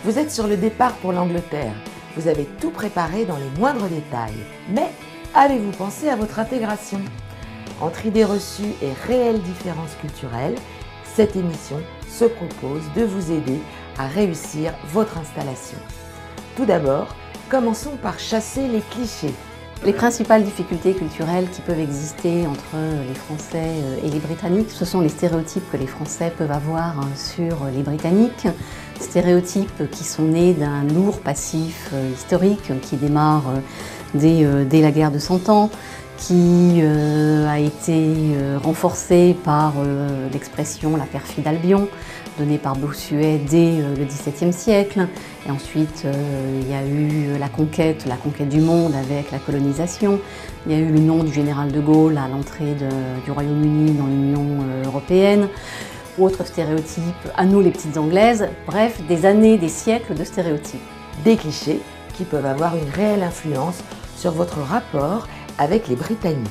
Vous êtes sur le départ pour l'Angleterre. Vous avez tout préparé dans les moindres détails. Mais avez-vous pensé à votre intégration? Entre idées reçues et réelles différences culturelles, cette émission se propose de vous aider à réussir votre installation. Tout d'abord, commençons par chasser les clichés. Les principales difficultés culturelles qui peuvent exister entre les Français et les Britanniques, ce sont les stéréotypes que les Français peuvent avoir sur les Britanniques. Stéréotypes qui sont nés d'un lourd passif historique qui démarre dès la guerre de 100 ans, qui a été renforcé par l'expression « la perfide Albion », donnée par Bossuet dès le XVIIe siècle. Et ensuite, il y a eu la conquête du monde avec la colonisation. Il y a eu le nom du général de Gaulle à l'entrée du Royaume-Uni dans l'Union européenne. Autres stéréotypes, à nous les petites Anglaises. Bref, des années, des siècles de stéréotypes. Des clichés qui peuvent avoir une réelle influence sur votre rapport avec les Britanniques.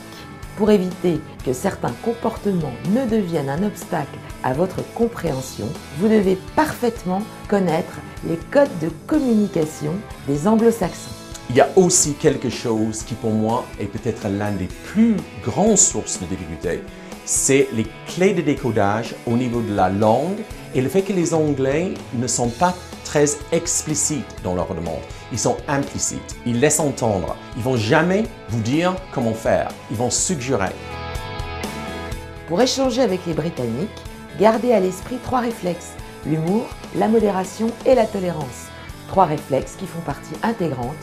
Pour éviter que certains comportements ne deviennent un obstacle à votre compréhension, vous devez parfaitement connaître les codes de communication des anglo-saxons. Il y a aussi quelque chose qui pour moi est peut-être l'une des plus grandes sources de difficultés. C'est les clés de décodage au niveau de la langue et le fait que les Anglais ne sont pas très explicites dans leur demande. Ils sont implicites, ils laissent entendre. Ils ne vont jamais vous dire comment faire, ils vont suggérer. Pour échanger avec les Britanniques, gardez à l'esprit 3 réflexes: l'humour, la modération et la tolérance. 3 réflexes qui font partie intégrante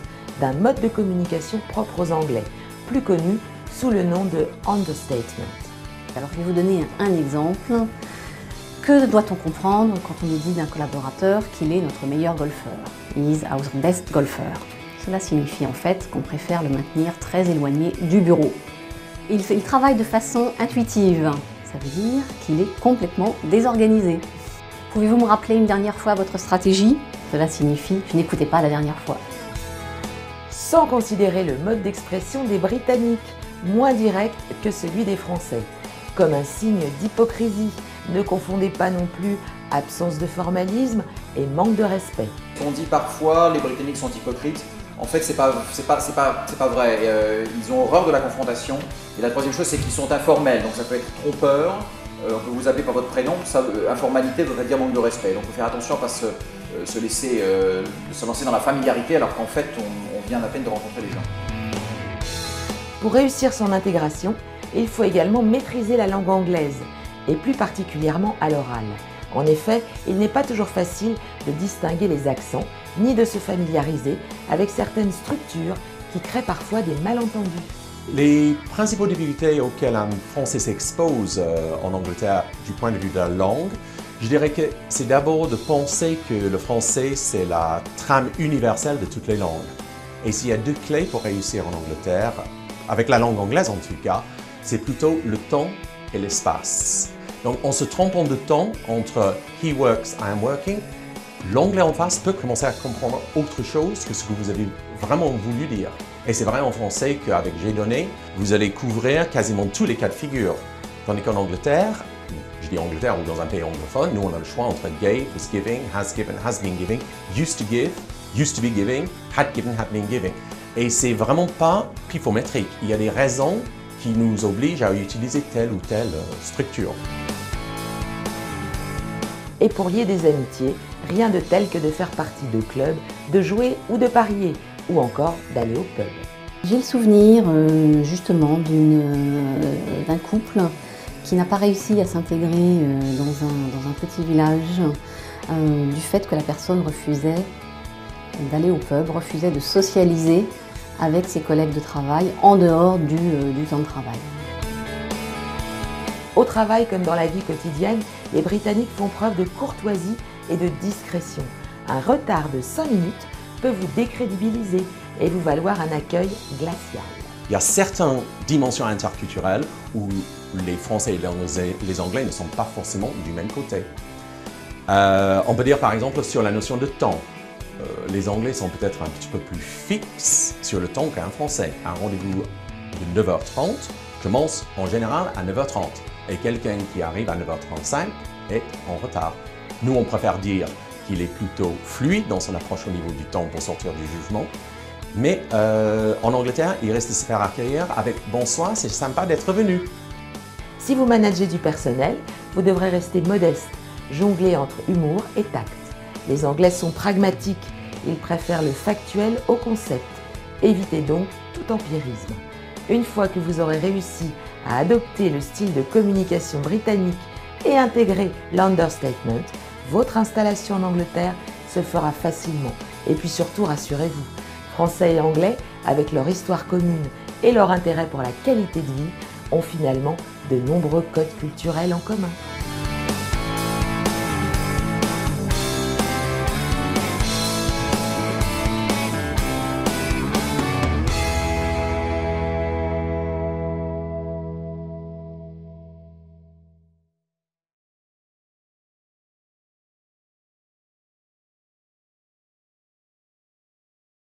d'un mode de communication propre aux Anglais, plus connu sous le nom de understatement. Alors je vais vous donner un exemple. Que doit-on comprendre quand on nous dit d'un collaborateur qu'il est notre meilleur golfeur? He is our best golfer. Cela signifie en fait qu'on préfère le maintenir très éloigné du bureau. Il travaille de façon intuitive. Ça veut dire qu'il est complètement désorganisé. Pouvez-vous me rappeler une dernière fois votre stratégie? Cela signifie je n'écoutais pas la dernière fois. Sans considérer le mode d'expression des Britanniques, moins direct que celui des Français. Comme un signe d'hypocrisie, ne confondez pas non plus absence de formalisme et manque de respect. On dit parfois les Britanniques sont hypocrites. En fait, c'est pas vrai. Ils ont horreur de la confrontation. Et la troisième chose, c'est qu'ils sont informels. Donc ça peut être trompeur. On peut vous appeler par votre prénom. Informalité voudrait dire manque de respect. Donc il faut faire attention à ne pas se lancer dans la familiarité alors qu'en fait, on vient à peine de rencontrer les gens. Pour réussir son intégration, il faut également maîtriser la langue anglaise, et plus particulièrement à l'oral. En effet, il n'est pas toujours facile de distinguer les accents, ni de se familiariser avec certaines structures qui créent parfois des malentendus. Les principaux difficultés auxquelles un Français s'expose en Angleterre du point de vue de la langue, je dirais que c'est d'abord de penser que le français c'est la trame universelle de toutes les langues. Et s'il y a 2 clés pour réussir en Angleterre, avec la langue anglaise en tout cas, c'est plutôt le temps et l'espace. Donc en se trompant de temps entre he works, I am working, l'anglais en face peut commencer à comprendre autre chose que ce que vous avez vraiment voulu dire. Et c'est vrai en français qu'avec j'ai donné, vous allez couvrir quasiment tous les cas de figure. Tandis qu'en Angleterre, je dis Angleterre ou dans un pays anglophone, nous on a le choix entre gave, was giving, has given, has been giving, used to give, used to be giving, had given, had been giving. Et c'est vraiment pas pifométrique. Il y a des raisons qui nous obligent à utiliser telle ou telle structure. Et pour lier des amitiés, rien de tel que de faire partie de clubs, de jouer ou de parier, ou encore d'aller au pub. J'ai le souvenir justement d'un couple qui n'a pas réussi à s'intégrer dans un petit village du fait que la personne refusait d'aller au pub, refusait de socialiser avec ses collègues de travail en dehors du temps de travail. Au travail comme dans la vie quotidienne, les Britanniques font preuve de courtoisie et de discrétion. Un retard de 5 minutes peut vous décrédibiliser et vous valoir un accueil glacial. Il y a certaines dimensions interculturelles où les Français et les Anglais ne sont pas forcément du même côté. On peut dire par exemple sur la notion de temps. Les Anglais sont peut-être un petit peu plus fixes sur le temps qu'un Français. Un rendez-vous de 9h30 commence en général à 9h30 et quelqu'un qui arrive à 9h35 est en retard. Nous, on préfère dire qu'il est plutôt fluide dans son approche au niveau du temps pour sortir du jugement. Mais en Angleterre, il reste de se faire accueillir avec « bonsoir, c'est sympa d'être venu ». Si vous managez du personnel, vous devrez rester modeste, jongler entre humour et tact. Les Anglais sont pragmatiques, ils préfèrent le factuel au concept. Évitez donc tout empirisme. Une fois que vous aurez réussi à adopter le style de communication britannique et intégrer l'understatement, votre installation en Angleterre se fera facilement. Et puis surtout, rassurez-vous, Français et Anglais, avec leur histoire commune et leur intérêt pour la qualité de vie, ont finalement de nombreux codes culturels en commun.